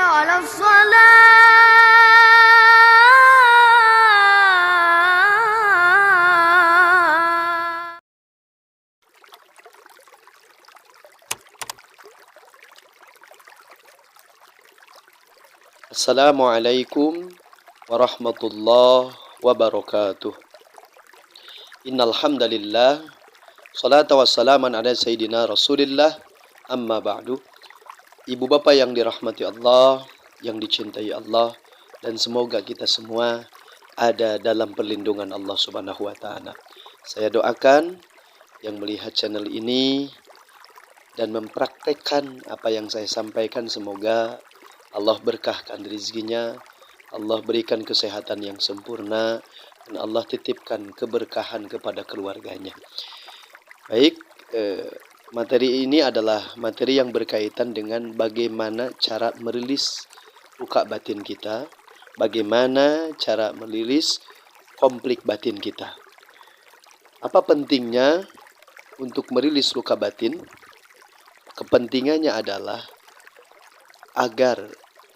على الصلاة. Assalamualaikum warahmatullahi wabarakatuh. Innal hamdalillah, salatu wassalaman ala sayyidina Rasulillah, amma ba'du. Ibu bapak yang dirahmati Allah, yang dicintai Allah, dan semoga kita semua ada dalam perlindungan Allah Subhanahu wa taala. Saya doakan yang melihat channel ini dan mempraktekkan apa yang saya sampaikan, semoga Allah berkahkan rezekinya, Allah berikan kesehatan yang sempurna, dan Allah titipkan keberkahan kepada keluarganya. Baik, materi ini adalah materi yang berkaitan dengan bagaimana cara merilis luka batin kita, bagaimana cara merilis konflik batin kita. Apa pentingnya untuk merilis luka batin? Kepentingannya adalah agar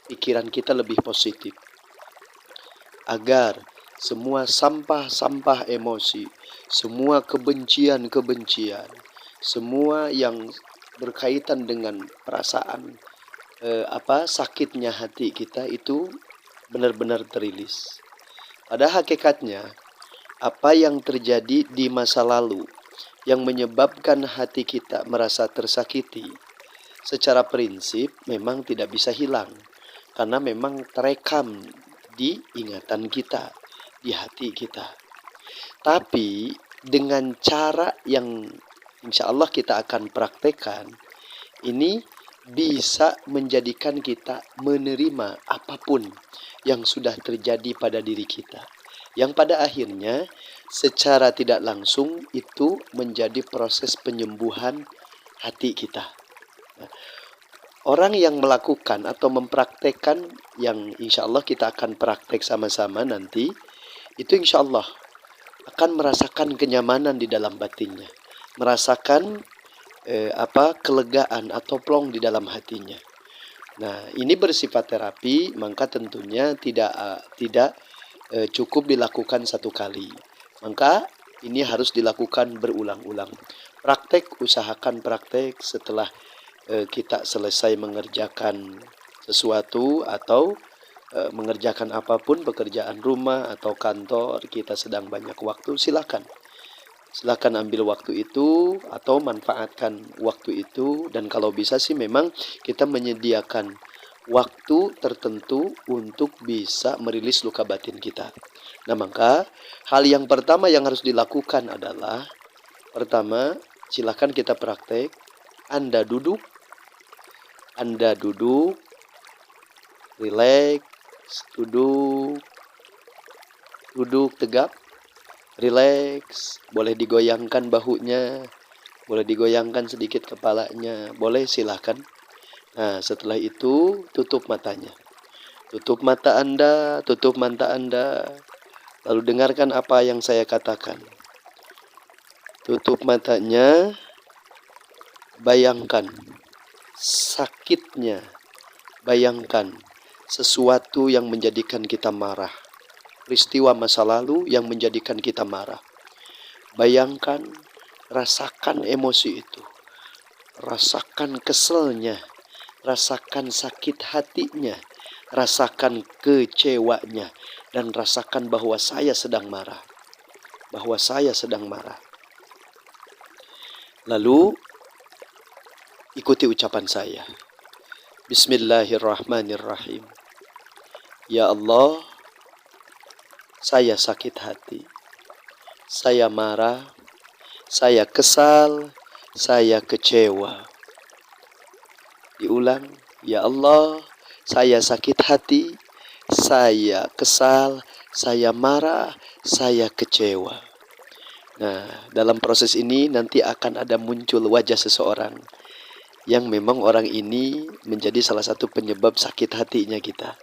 pikiran kita lebih positif, agar semua sampah-sampah emosi, semua kebencian-kebencian, semua yang berkaitan dengan perasaan sakitnya hati kita itu benar-benar terilis. Pada hakikatnya, apa yang terjadi di masa lalu yang menyebabkan hati kita merasa tersakiti, secara prinsip memang tidak bisa hilang, karena memang terekam di ingatan kita, di hati kita. Tapi dengan cara yang insya Allah kita akan praktekkan, ini bisa menjadikan kita menerima apapun yang sudah terjadi pada diri kita, yang pada akhirnya secara tidak langsung itu menjadi proses penyembuhan hati kita. Orang yang melakukan atau mempraktekkan, yang insya Allah kita akan praktek sama-sama nanti, itu insya Allah akan merasakan kenyamanan di dalam batinnya, merasakan kelegaan atau plong di dalam hatinya. Nah, ini bersifat terapi, maka tentunya tidak cukup dilakukan satu kali. Maka ini harus dilakukan berulang-ulang. Usahakan praktek setelah kita selesai mengerjakan sesuatu atau mengerjakan apapun, pekerjaan rumah atau kantor, kita sedang banyak waktu, silakan ambil waktu itu atau manfaatkan waktu itu. Dan kalau bisa sih memang kita menyediakan waktu tertentu untuk bisa merilis luka batin kita. Nah, maka hal yang pertama yang harus dilakukan adalah, pertama, silakan kita praktek. Anda duduk, rileks, duduk tegap, rileks, boleh digoyangkan bahunya, boleh digoyangkan sedikit kepalanya, boleh, silahkan. Nah, setelah itu tutup matanya. Tutup mata Anda, lalu dengarkan apa yang saya katakan. Tutup matanya, bayangkan sakitnya, bayangkan sesuatu yang menjadikan kita marah, peristiwa masa lalu yang menjadikan kita marah. Bayangkan, rasakan emosi itu, rasakan keselnya, rasakan sakit hatinya, rasakan kecewanya, dan rasakan bahwa saya sedang marah, Lalu ikuti ucapan saya. Bismillahirrahmanirrahim. Ya Allah, saya sakit hati, saya marah, saya kesal, saya kecewa. Diulang. Ya Allah, saya sakit hati, saya kesal, saya marah, saya kecewa. Nah, dalam proses ini nanti akan ada muncul wajah seseorang yang memang orang ini menjadi salah satu penyebab sakit hatinya kita,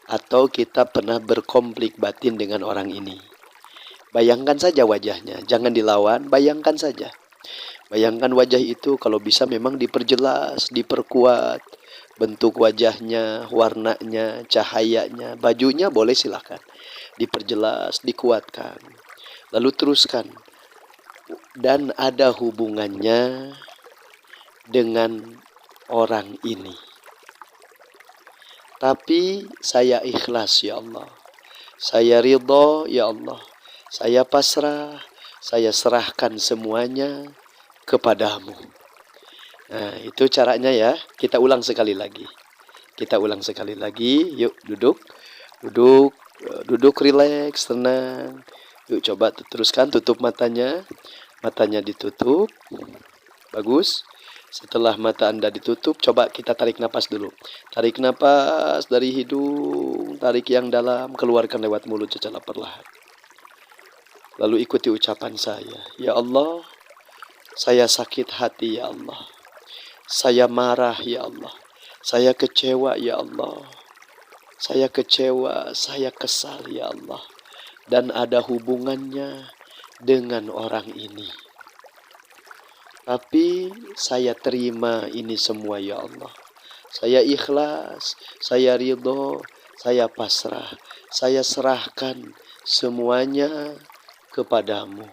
atau kita pernah berkonflik batin dengan orang ini. Bayangkan saja wajahnya, jangan dilawan, bayangkan saja. Bayangkan wajah itu, kalau bisa memang diperjelas, diperkuat, bentuk wajahnya, warnanya, cahayanya, bajunya boleh silakan diperjelas, dikuatkan. Lalu teruskan, dan ada hubungannya dengan orang ini. Tapi saya ikhlas ya Allah. Saya ridho ya Allah. Saya pasrah, saya serahkan semuanya kepadamu. Nah, itu caranya ya. Kita ulang sekali lagi. Yuk duduk. Duduk rileks, tenang. Yuk coba teruskan, tutup matanya. Matanya ditutup. Bagus. Setelah mata Anda ditutup, coba kita tarik napas dulu. Tarik napas dari hidung, tarik yang dalam, keluarkan lewat mulut secara perlahan. Lalu ikuti ucapan saya. Ya Allah, saya sakit hati ya Allah. Saya marah ya Allah. Saya kecewa ya Allah. Saya kecewa, saya kesal ya Allah. Dan ada hubungannya dengan orang ini. Tapi saya terima ini semua ya Allah. Saya ikhlas, saya ridho, saya pasrah. Saya serahkan semuanya kepadamu.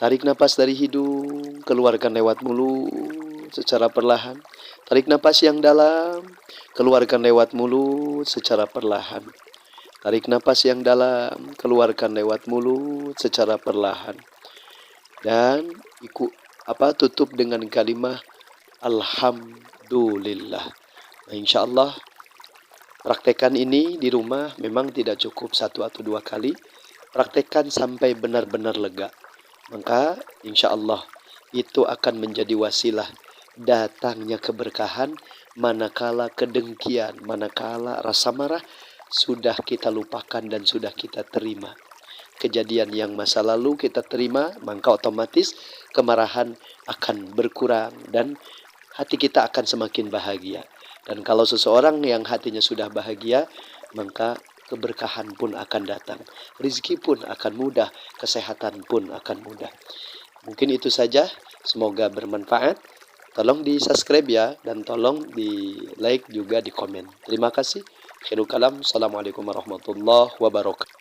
Tarik napas dari hidung, keluarkan lewat mulut secara perlahan. Tarik napas yang dalam, keluarkan lewat mulut secara perlahan. Tarik napas yang dalam, keluarkan lewat mulut secara perlahan. Dan tutup dengan kalimat Alhamdulillah. Nah, insya Allah praktekkan ini di rumah. Memang tidak cukup 1 atau 2 kali. Praktekkan sampai benar-benar lega. Maka insya Allah itu akan menjadi wasilah datangnya keberkahan, manakala kedengkian, manakala rasa marah sudah kita lupakan dan sudah kita terima. Kejadian yang masa lalu kita terima, maka otomatis kemarahan akan berkurang dan hati kita akan semakin bahagia. Dan kalau seseorang yang hatinya sudah bahagia, maka keberkahan pun akan datang. Rizki pun akan mudah, kesehatan pun akan mudah. Mungkin itu saja, semoga bermanfaat. Tolong di subscribe ya, dan tolong di like juga di komen. Terima kasih. Khairul kalam. Assalamualaikum warahmatullahi wabarakatuh.